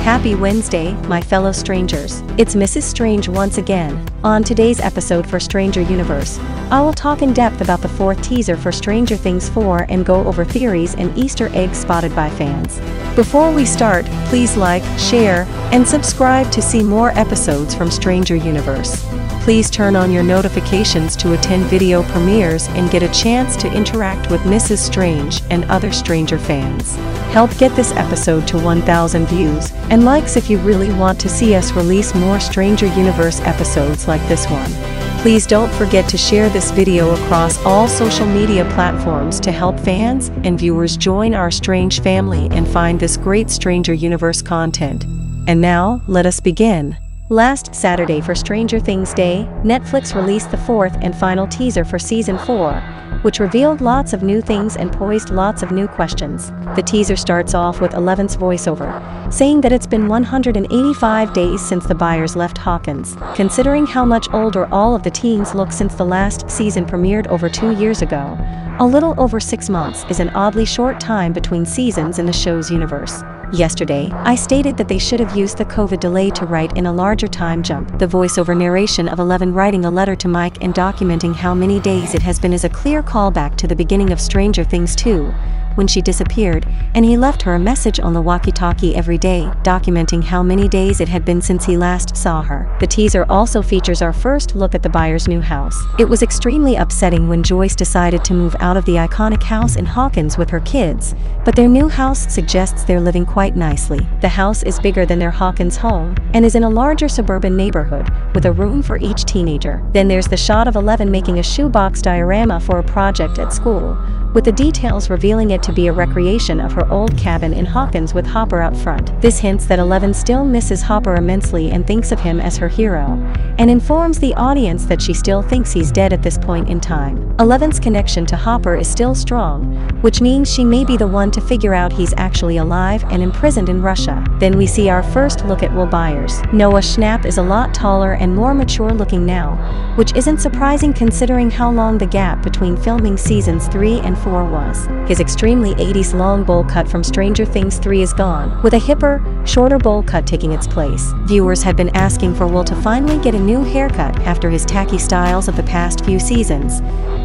Happy Wednesday, my fellow strangers. It's Mrs. Strange once again. On today's episode for Stranger Universe, I will talk in depth about the fourth teaser for Stranger Things 4 and go over theories and Easter eggs spotted by fans. Before we start, please like, share, and subscribe to see more episodes from Stranger Universe. Please turn on your notifications to attend video premieres and get a chance to interact with Mrs. Strange and other Stranger fans. Help get this episode to 1,000 views and likes if you really want to see us release more Stranger Universe episodes like this one. Please don't forget to share this video across all social media platforms to help fans and viewers join our Strange family and find this great Stranger Universe content. And now, let us begin. Last Saturday for Stranger Things Day, Netflix released the fourth and final teaser for Season 4, which revealed lots of new things and posed lots of new questions. The teaser starts off with Eleven's voiceover, saying that it's been 185 days since the Byers left Hawkins. Considering how much older all of the teens look since the last season premiered over 2 years ago, a little over 6 months is an oddly short time between seasons in the show's universe. Yesterday, I stated that they should have used the COVID delay to write in a larger time jump. The voiceover narration of Eleven writing a letter to Mike and documenting how many days it has been is a clear callback to the beginning of Stranger Things 2, when she disappeared, and he left her a message on the walkie-talkie every day, documenting how many days it had been since he last saw her. The teaser also features our first look at the Byers' new house. It was extremely upsetting when Joyce decided to move out of the iconic house in Hawkins with her kids, but their new house suggests they're living quite nicely. The house is bigger than their Hawkins home, and is in a larger suburban neighborhood, with a room for each teenager. Then there's the shot of Eleven making a shoebox diorama for a project at school, with the details revealing it to be a recreation of her old cabin in Hawkins with Hopper out front. This hints that Eleven still misses Hopper immensely and thinks of him as her hero, and informs the audience that she still thinks he's dead at this point in time. Eleven's connection to Hopper is still strong, which means she may be the one to figure out he's actually alive and imprisoned in Russia. Then we see our first look at Will Byers. Noah Schnapp is a lot taller and more mature looking now, which isn't surprising considering how long the gap between filming seasons 3 and 4 was. His extremely 80s long bowl cut from Stranger Things 3 is gone, with a hipper, shorter bowl cut taking its place. Viewers had been asking for Will to finally get a new haircut after his tacky styles of the past few seasons,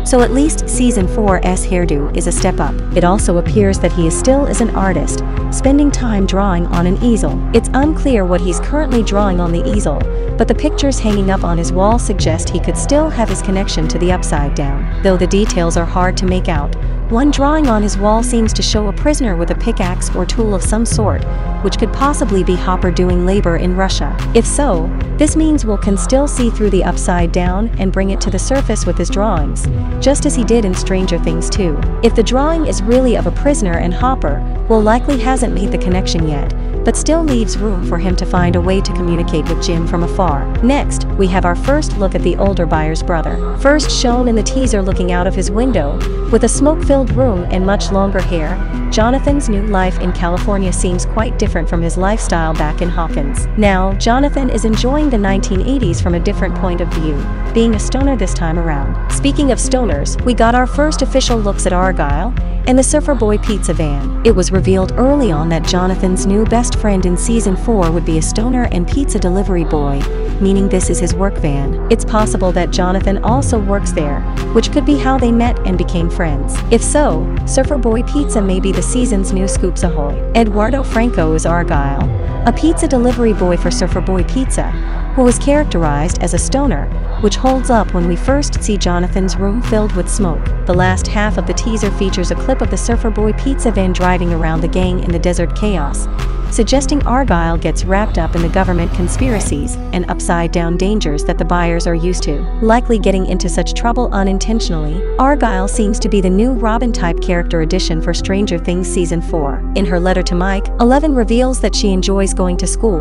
so at least Season 4's hairdo is a step up. It also appears that he still is an artist, spending time drawing on an easel. It's unclear what he's currently drawing on the easel, but the pictures hanging up on his wall suggest he could still have his connection to the Upside Down, though the details are hard to make out. One drawing on his wall seems to show a prisoner with a pickaxe or tool of some sort, which could possibly be Hopper doing labor in Russia. If so, this means Will can still see through the Upside Down and bring it to the surface with his drawings, just as he did in Stranger Things 2. If the drawing is really of a prisoner and Hopper, Will likely hasn't made the connection yet, but still leaves room for him to find a way to communicate with Jim from afar. Next, we have our first look at the older Byers brother. First shown in the teaser looking out of his window, with a smoke-filled room and much longer hair, Jonathan's new life in California seems quite different from his lifestyle back in Hawkins. Now, Jonathan is enjoying the 1980s from a different point of view, being a stoner this time around. Speaking of stoners, we got our first official looks at Argyle and the Surfer Boy pizza van. It was revealed early on that Jonathan's new best friend in Season 4 would be a stoner and pizza delivery boy, meaning this is his work van. It's possible that Jonathan also works there, which could be how they met and became friends. If so, Surfer Boy Pizza may be the season's new Scoops Ahoy. Eduardo Franco is Argyle, a pizza delivery boy for Surfer Boy Pizza, who is characterized as a stoner, which holds up when we first see Jonathan's room filled with smoke. The last half of the teaser features a clip of the Surfer Boy pizza van driving around the gang in the desert chaos, suggesting Argyle gets wrapped up in the government conspiracies and upside-down dangers that the Byers are used to. Likely getting into such trouble unintentionally, Argyle seems to be the new Robin-type character addition for Stranger Things Season 4. In her letter to Mike, Eleven reveals that she enjoys going to school,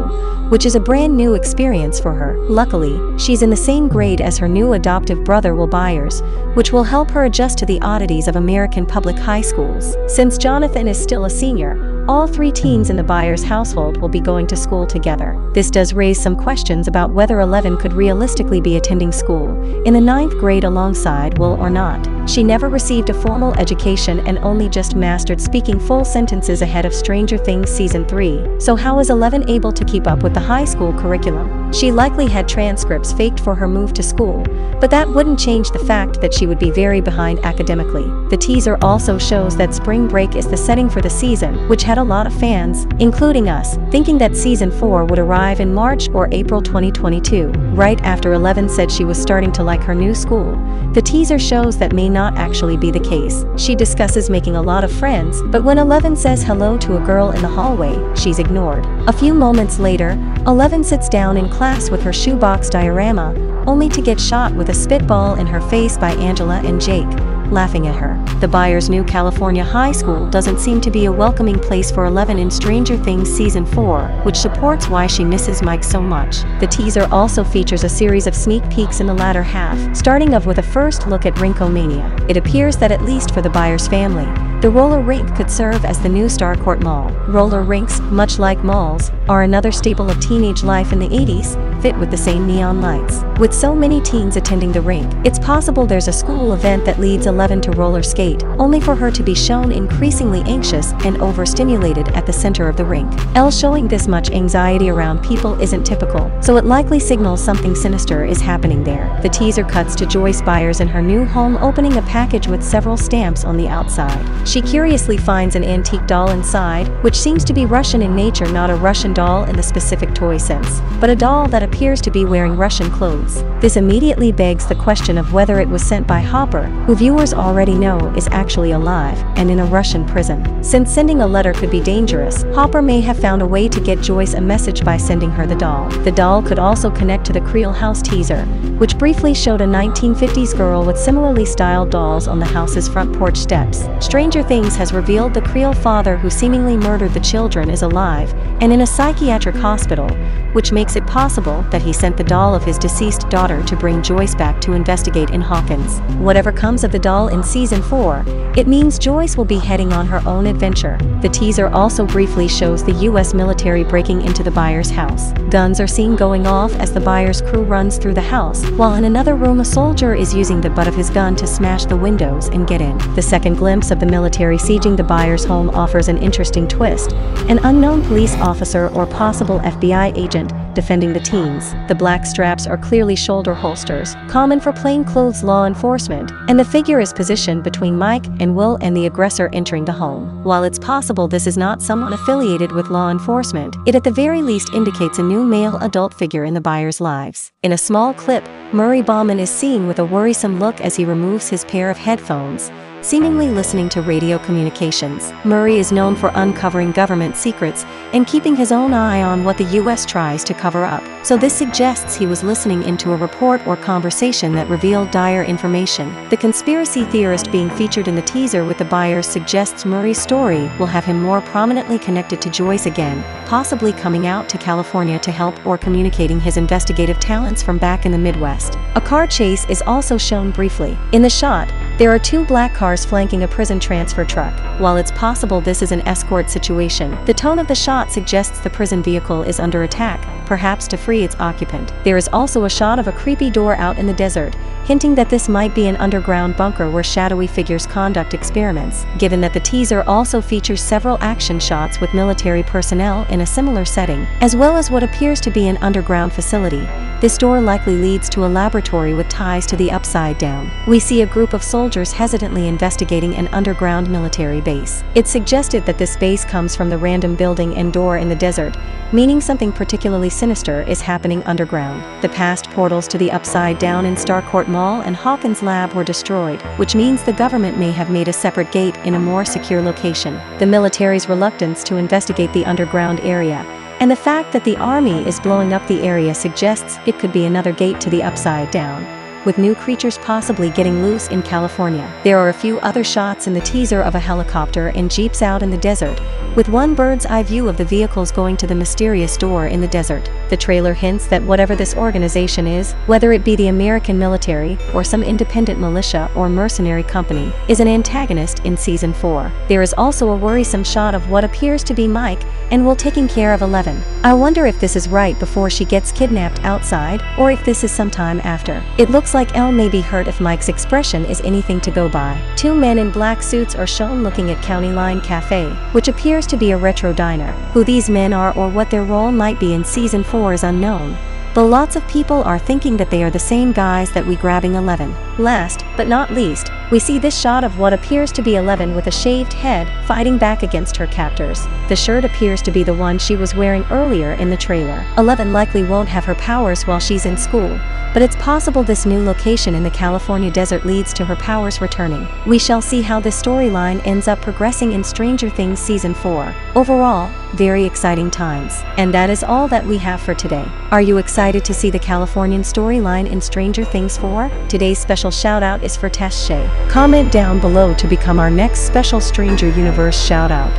which is a brand new experience for her. Luckily, she's in the same grade as her new adoptive brother Will Byers, which will help her adjust to the oddities of American public high schools. Since Jonathan is still a senior, all 3 teens in the Byers household will be going to school together. This does raise some questions about whether Eleven could realistically be attending school in the 9th grade alongside Will or not. She never received a formal education and only just mastered speaking full sentences ahead of Stranger Things Season 3. So how is Eleven able to keep up with the high school curriculum? She likely had transcripts faked for her move to school, but that wouldn't change the fact that she would be very behind academically. The teaser also shows that spring break is the setting for the season, which had a lot of fans, including us, thinking that Season 4 would arrive in March or April 2022, right after Eleven said she was starting to like her new school. The teaser shows that may not actually be the case. She discusses making a lot of friends, but when Eleven says hello to a girl in the hallway, she's ignored. A few moments later, Eleven sits down in class with her shoebox diorama, only to get shot with a spitball in her face by Angela and Jake, laughing at her. The Byers' new California high school doesn't seem to be a welcoming place for Eleven in Stranger Things Season 4, which supports why she misses Mike so much. The teaser also features a series of sneak peeks in the latter half, starting off with a first look at Rinkomania. It appears that at least for the Byers family, the roller rink could serve as the new Starcourt Mall. Roller rinks, much like malls, are another staple of teenage life in the 80s, fit with the same neon lights. With so many teens attending the rink, it's possible there's a school event that leads Eleven to roller skate, only for her to be shown increasingly anxious and overstimulated at the center of the rink. Elle showing this much anxiety around people isn't typical, so it likely signals something sinister is happening there. The teaser cuts to Joyce Byers in her new home opening a package with several stamps on the outside. She curiously finds an antique doll inside, which seems to be Russian in nature, not a Russian doll in the specific toy sense, but a doll that appears to be wearing Russian clothes. This immediately begs the question of whether it was sent by Hopper, who viewers already know is actually alive and in a Russian prison. Since sending a letter could be dangerous, Hopper may have found a way to get Joyce a message by sending her the doll. The doll could also connect to the Creel house teaser, which briefly showed a 1950s girl with similarly styled dolls on the house's front porch steps. Stranger Things has revealed the Creel father who seemingly murdered the children is alive and in a psychiatric hospital, which makes it possible that he sent the doll of his deceased daughter to bring Joyce back to investigate in Hawkins. Whatever comes of the doll in Season 4, it means Joyce will be heading on her own adventure. The teaser also briefly shows the US military breaking into the Byers' house. Guns are seen going off as the Byers crew runs through the house, while in another room a soldier is using the butt of his gun to smash the windows and get in. The second glimpse of the military sieging the Byers' home offers an interesting twist: an unknown police officer or possible FBI agent defending the teens. The black straps are clearly shoulder holsters, common for plainclothes law enforcement, and the figure is positioned between Mike and Will and the aggressor entering the home. While it's possible this is not someone affiliated with law enforcement, it at the very least indicates a new male adult figure in the Byers' lives. In a small clip, Murray Bauman is seen with a worrisome look as he removes his pair of headphones, seemingly listening to radio communications. Murray is known for uncovering government secrets and keeping his own eye on what the US tries to cover up, so this suggests he was listening into a report or conversation that revealed dire information. The conspiracy theorist being featured in the teaser with the Byers suggests Murray's story will have him more prominently connected to Joyce again, possibly coming out to California to help or communicating his investigative talents from back in the Midwest. A car chase is also shown briefly. In the shot, there are two black cars flanking a prison transfer truck. While it's possible this is an escort situation, the tone of the shot suggests the prison vehicle is under attack, perhaps to free its occupant. There is also a shot of a creepy door out in the desert, hinting that this might be an underground bunker where shadowy figures conduct experiments. Given that the teaser also features several action shots with military personnel in a similar setting, as well as what appears to be an underground facility, this door likely leads to a laboratory with ties to the Upside Down. We see a group of soldiers hesitantly investigating an underground military base. It's suggested that this base comes from the random building and door in the desert, meaning something particularly sinister is happening underground. The past portals to the Upside Down in Starcourt Mall and Hawkins Lab were destroyed, which means the government may have made a separate gate in a more secure location. The military's reluctance to investigate the underground area and the fact that the army is blowing up the area suggests it could be another gate to the Upside Down, with new creatures possibly getting loose in California. There are a few other shots in the teaser of a helicopter and jeeps out in the desert, with one bird's eye view of the vehicles going to the mysterious door in the desert. The trailer hints that whatever this organization is, whether it be the American military or some independent militia or mercenary company, is an antagonist in Season 4. There is also a worrisome shot of what appears to be Mike and Will taking care of Eleven. I wonder if this is right before she gets kidnapped outside, or if this is sometime after. It looks like Elle may be hurt if Mike's expression is anything to go by. Two men in black suits are shown looking at County Line Cafe, which appears to be a retro diner. Who these men are or what their role might be in Season 4 is unknown, but lots of people are thinking that they are the same guys that we grabbing Eleven. Last, but not least, we see this shot of what appears to be Eleven with a shaved head fighting back against her captors. The shirt appears to be the one she was wearing earlier in the trailer. Eleven likely won't have her powers while she's in school, but it's possible this new location in the California desert leads to her powers returning. We shall see how this storyline ends up progressing in Stranger Things Season 4. Overall, very exciting times. And that is all that we have for today. Are you excited to see the Californian storyline in Stranger Things 4? Today's special shout out is for Tess Shea. Comment down below to become our next special Stranger Universe shout out.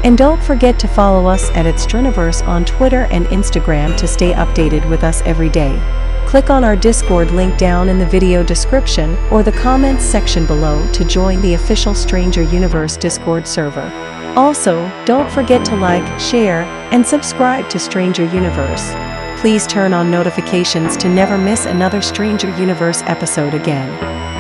And don't forget to follow us at Striniverse on Twitter and Instagram to stay updated with us every day. Click on our Discord link down in the video description or the comments section below to join the official Stranger Universe Discord server. Also, don't forget to like, share, and subscribe to Stranger Universe. Please turn on notifications to never miss another Stranger Universe episode again.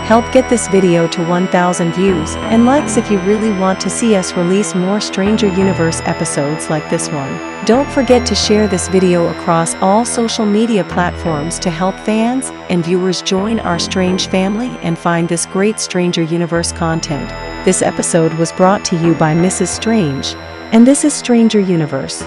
Help get this video to 1,000 views and likes if you really want to see us release more Stranger Universe episodes like this one. Don't forget to share this video across all social media platforms to help fans and viewers join our strange family and find this great Stranger Universe content. This episode was brought to you by Mrs. Strange, and this is Stranger Universe.